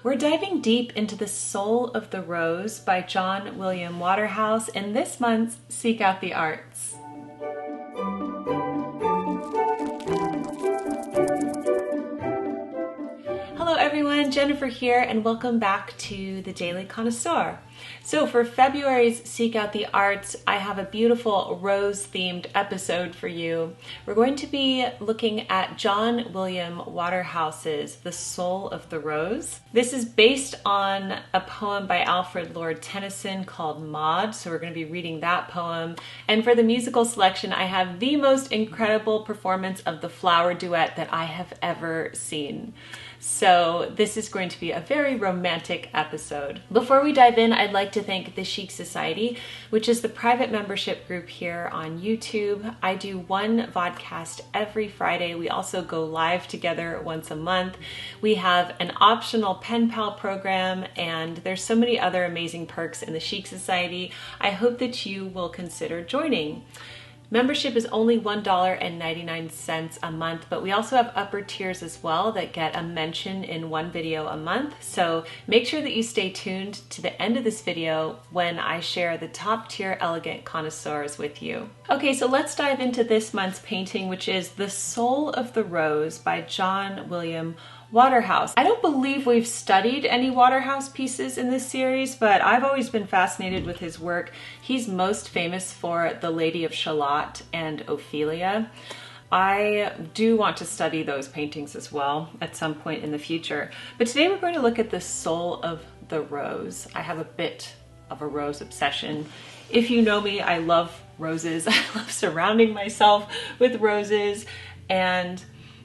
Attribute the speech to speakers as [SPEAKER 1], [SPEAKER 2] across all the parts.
[SPEAKER 1] We're diving deep into the soul of the rose by John William Waterhouse in this month's Seek Out the Arts. Hello everyone, Jennifer here, and welcome back to the Daily Connoisseur. So for February's Seek Out the Arts, I have a beautiful rose-themed episode for you. We're going to be looking at John William Waterhouse's The Soul of the Rose. This is based on a poem by Alfred Lord Tennyson called Maud, so we're going to be reading that poem. And for the musical selection, I have the most incredible performance of the flower duet that I have ever seen. So this is going to be a very romantic episode. Before we dive in, I'd like to thank the Chic Society, which is the private membership group here on YouTube. I do one vodcast every Friday. We also go live together once a month. We have an optional pen pal program, and there's so many other amazing perks in the Chic Society. I hope that you will consider joining. Membership is only $1.99 a month, but we also have upper tiers as well that get a mention in one video a month. So make sure that you stay tuned to the end of this video when I share the top tier elegant connoisseurs with you. Okay, so let's dive into this month's painting, which is The Soul of the Rose by John William Waterhouse. I don't believe we've studied any Waterhouse pieces in this series, but I've always been fascinated with his work. He's most famous for The Lady of Shalott and Ophelia. I do want to study those paintings as well at some point in the future. But today we're going to look at The Soul of the Rose. I have a bit of a rose obsession. If you know me, I love roses. I love surrounding myself with roses, and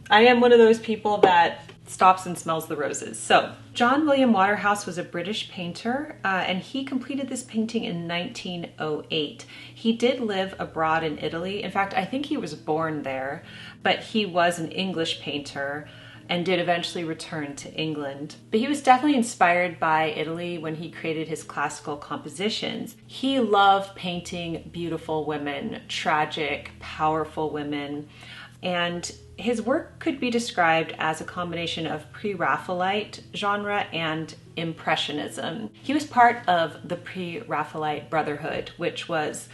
[SPEAKER 1] I am one of those people that stops and smells the roses. So John William Waterhouse was a British painter, and he completed this painting in 1908. He did live abroad in Italy. In fact, I think he was born there, but he was an English painter and did eventually return to England. But he was definitely inspired by Italy when he created his classical compositions. He loved painting beautiful women, tragic, powerful women, and his work could be described as a combination of pre-Raphaelite genre and Impressionism. He was part of the Pre-Raphaelite Brotherhood, which was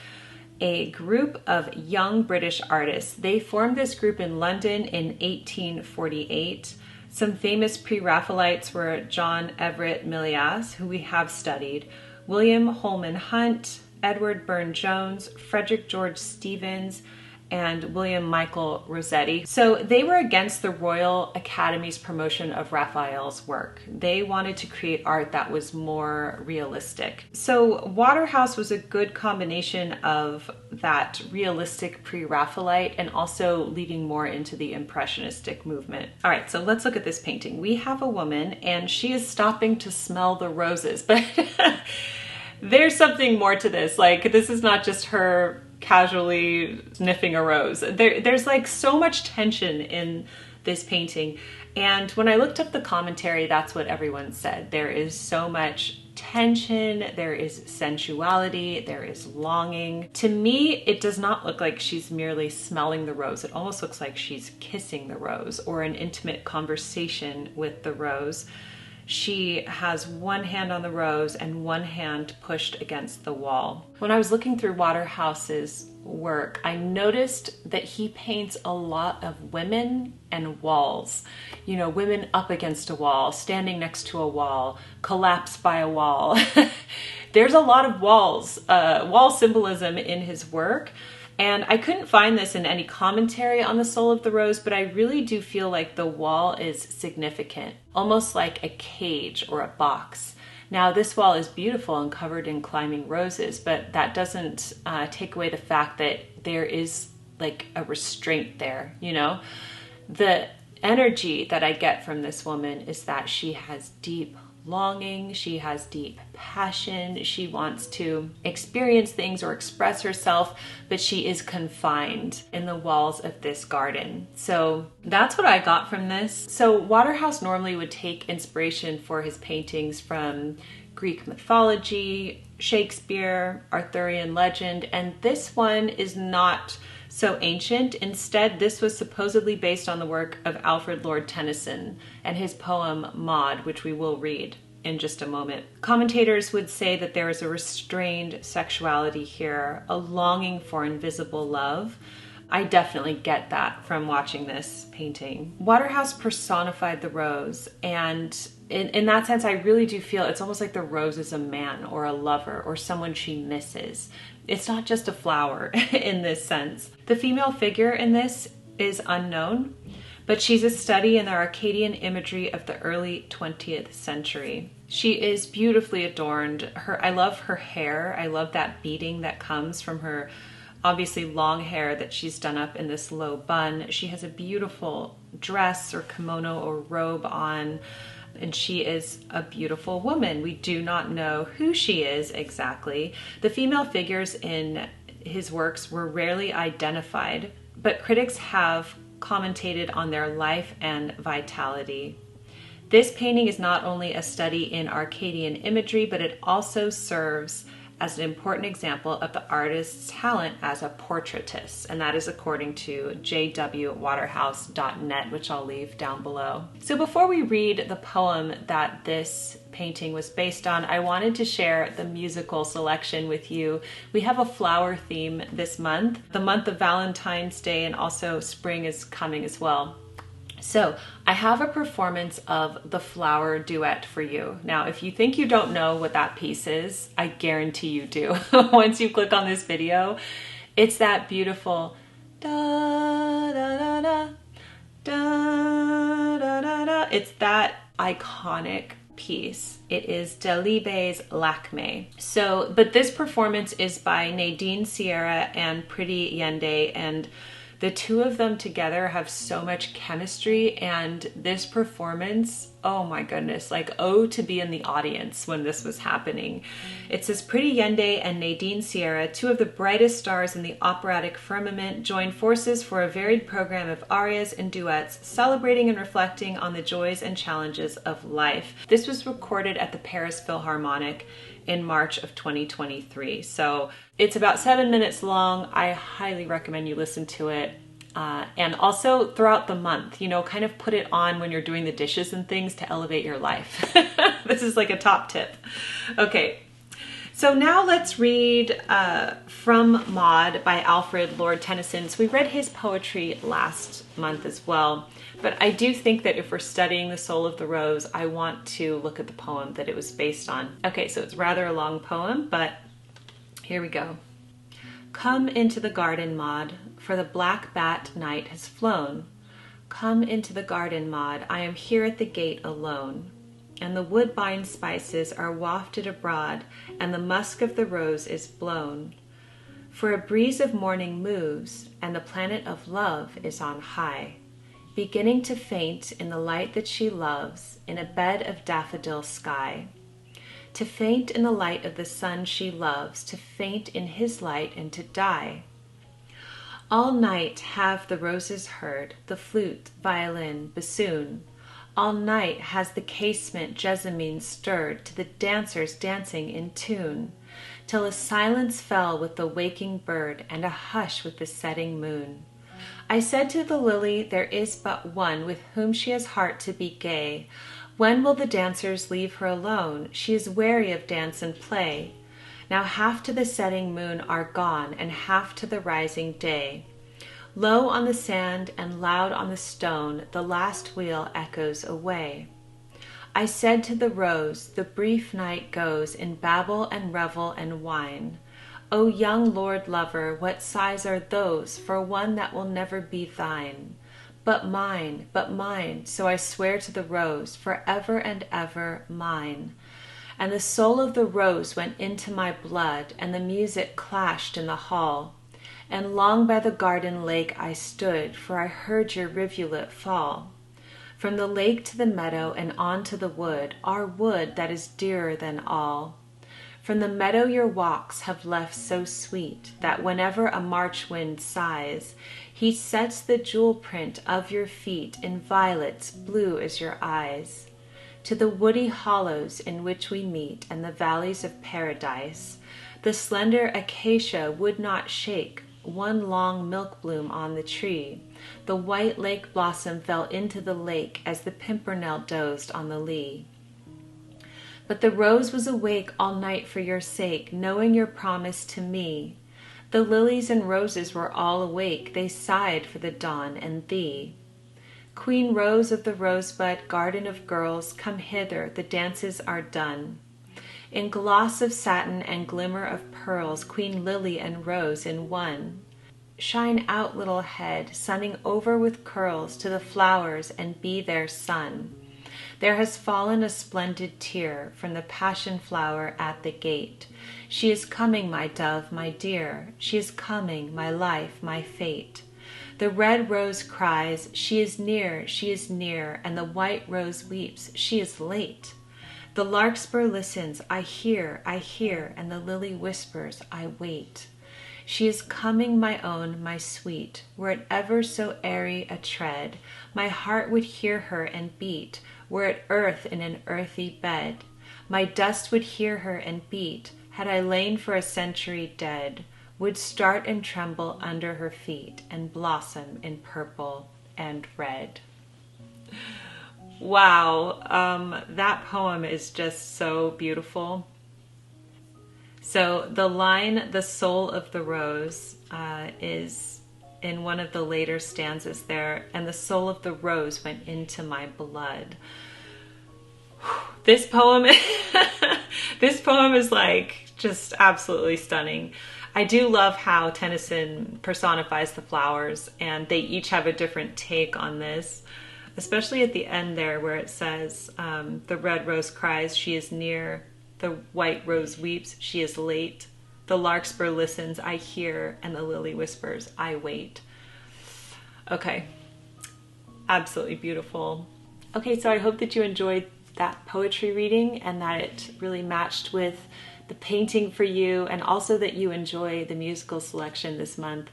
[SPEAKER 1] a group of young British artists. They formed this group in London in 1848. Some famous Pre-Raphaelites were John Everett Millais, who we have studied, William Holman Hunt, Edward Burne-Jones, Frederick George Stevens, and William Michael Rossetti. So they were against the Royal Academy's promotion of Raphael's work. They wanted to create art that was more realistic. So Waterhouse was a good combination of that realistic pre-Raphaelite and also leading more into the Impressionistic movement. All right, so let's look at this painting. We have a woman and she is stopping to smell the roses, but there's something more to this. Like, this is not just her casually sniffing a rose. There's like so much tension in this painting. And when I looked up the commentary, that's what everyone said. There is so much tension, there is sensuality, there is longing. To me, it does not look like she's merely smelling the rose. It almost looks like she's kissing the rose or an intimate conversation with the rose. She has one hand on the rose and one hand pushed against the wall. When I was looking through Waterhouse's work, I noticed that he paints a lot of women and walls. You know, women up against a wall, standing next to a wall, collapsed by a wall. There's a lot of walls, wall symbolism in his work. And I couldn't find this in any commentary on The Soul of the Rose, but I really do feel like the wall is significant, almost like a cage or a box. Now, this wall is beautiful and covered in climbing roses, but that doesn't take away the fact that there is like a restraint there, you know? The energy that I get from this woman is that she has deep longing, she has deep passion, she wants to experience things or express herself, but she is confined in the walls of this garden. So that's what I got from this. So Waterhouse normally would take inspiration for his paintings from Greek mythology, Shakespeare, Arthurian legend, and this one is not so ancient. Instead, this was supposedly based on the work of Alfred Lord Tennyson and his poem Maud, which we will read in just a moment. Commentators would say that there is a restrained sexuality here, a longing for invisible love. I definitely get that from watching this painting. Waterhouse personified the rose, and in that sense, I really do feel it's almost like the rose is a man or a lover or someone she misses. It's not just a flower in this sense. The female figure in this is unknown, but she's a study in the Arcadian imagery of the early 20th century. She is beautifully adorned. I love her hair. I love that beading that comes from her obviously long hair that she's done up in this low bun. She has a beautiful dress or kimono or robe on, and she is a beautiful woman. We do not know who she is exactly. The female figures in his works were rarely identified, but critics have commentated on their life and vitality. This painting is not only a study in Arcadian imagery, but it also serves as an important example of the artist's talent as a portraitist, and that is according to jwwaterhouse.net, which I'll leave down below. So before we read the poem that this painting was based on, I wanted to share the musical selection with you. We have a flower theme this month, the month of Valentine's Day, and also spring is coming as well. So I have a performance of the Flower Duet for you. Now, if you think you don't know what that piece is, I guarantee you do. Once you click on this video, it's that beautiful da da da da da da da da. It's that iconic piece. It is Delibes' Lakme. So, but this performance is by Nadine Sierra and Pretty Yende, and the two of them together have so much chemistry, and this performance, oh my goodness, like, oh, to be in the audience when this was happening. It says Pretty Yende and Nadine Sierra, two of the brightest stars in the operatic firmament, joined forces for a varied program of arias and duets, celebrating and reflecting on the joys and challenges of life. This was recorded at the Paris Philharmonic in March of 2023. So it's about 7 minutes long. I highly recommend you listen to it. And also throughout the month, you know, kind of put it on when you're doing the dishes and things to elevate your life. This is like a top tip. Okay, so now let's read From Maud by Alfred Lord Tennyson. So we read his poetry last month as well, but I do think that if we're studying the soul of the rose, I want to look at the poem that it was based on. Okay, so it's rather a long poem, but here we go. Come into the garden, Maud, for the black bat night has flown. Come into the garden, Maud, I am here at the gate alone. And the woodbine spices are wafted abroad, and the musk of the rose is blown. For a breeze of morning moves, and the planet of love is on high, beginning to faint in the light that she loves, in a bed of daffodil sky. To faint in the light of the sun she loves, to faint in his light and to die. All night have the roses heard, the flute, violin, bassoon. All night has the casement jessamine stirred to the dancers dancing in tune, till a silence fell with the waking bird and a hush with the setting moon. I said to the lily, there is but one with whom she has heart to be gay. When will the dancers leave her alone? She is weary of dance and play. Now half to the setting moon are gone, and half to the rising day. Low on the sand and loud on the stone, the last wheel echoes away. I said to the rose, the brief night goes in babble and revel and wine. O young lord lover, what sighs are those for one that will never be thine? But mine, so I swear to the rose, forever and ever mine. And the soul of the rose went into my blood, and the music clashed in the hall. And long by the garden lake I stood, for I heard your rivulet fall. From the lake to the meadow and on to the wood, our wood that is dearer than all. From the meadow your walks have left so sweet, that whenever a March wind sighs, he sets the jewel print of your feet in violets blue as your eyes. To the woody hollows in which we meet and the valleys of paradise, the slender acacia would not shake, one long milk bloom on the tree. The white lake blossom fell into the lake as the pimpernel dozed on the lea. But the rose was awake all night for your sake, knowing your promise to me. The lilies and roses were all awake, they sighed for the dawn and thee. Queen Rose of the rosebud, garden of girls, come hither, the dances are done. In gloss of satin and glimmer of pearls, Queen Lily and Rose in one. Shine out, little head, sunning over with curls to the flowers and be their sun. There has fallen a splendid tear from the passion flower at the gate. She is coming, my dove, my dear. She is coming, my life, my fate. The red rose cries, she is near, and the white rose weeps, she is late. The larkspur listens, I hear, and the lily whispers, I wait. She is coming, my own, my sweet. Were it ever so airy a tread, my heart would hear her and beat. Were it earth in an earthy bed, my dust would hear her and beat. Had I lain for a century dead, would start and tremble under her feet and blossom in purple and red. Wow, that poem is just so beautiful. So the line, the soul of the rose, is in one of the later stanzas there, and the soul of the rose went into my blood. This poem, this poem is like just absolutely stunning. I do love how Tennyson personifies the flowers, and they each have a different take on this. Especially at the end there where it says, the red rose cries, she is near. The white rose weeps, she is late. The larkspur listens, I hear. And the lily whispers, I wait. Okay, absolutely beautiful. Okay, so I hope that you enjoyed that poetry reading and that it really matched with the painting for you, and also that you enjoy the musical selection this month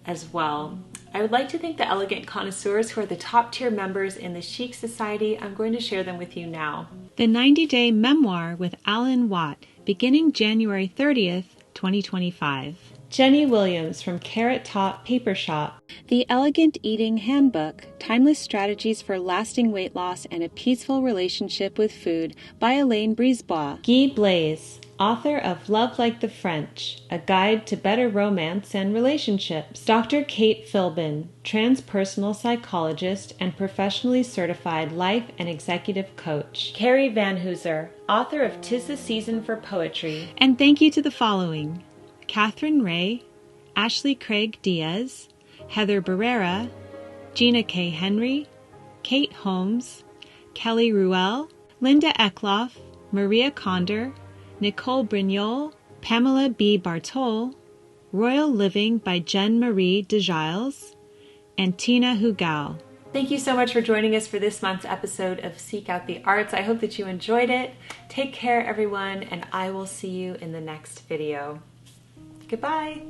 [SPEAKER 1] as well. I would like to thank the elegant connoisseurs who are the top tier members in the Chic Society. I'm going to share them with you now. The 90-Day Memoir with Alan Watt, beginning January 30th, 2025. Jenny Williams from Carrot Top Paper Shop. The Elegant Eating Handbook, Timeless Strategies for Lasting Weight Loss and a Peaceful Relationship with Food by Elaine Brisebois. Guy Blaise, author of Love Like the French, A Guide to Better Romance and Relationships. Dr. Kate Philbin, transpersonal psychologist and professionally certified life and executive coach. Carrie Van Hooser, author of 'Tis the Season for Poetry. And thank you to the following: Catherine Ray, Ashley Craig Diaz, Heather Barrera, Gina K. Henry, Kate Holmes, Kelly Ruel, Linda Eckloff, Maria Condor, Nicole Brignol, Pamela B. Bartol, Royal Living by Jen Marie DeGiles, and Tina Hugao. Thank you so much for joining us for this month's episode of Seek Out the Arts. I hope that you enjoyed it. Take care, everyone, and I will see you in the next video. Goodbye.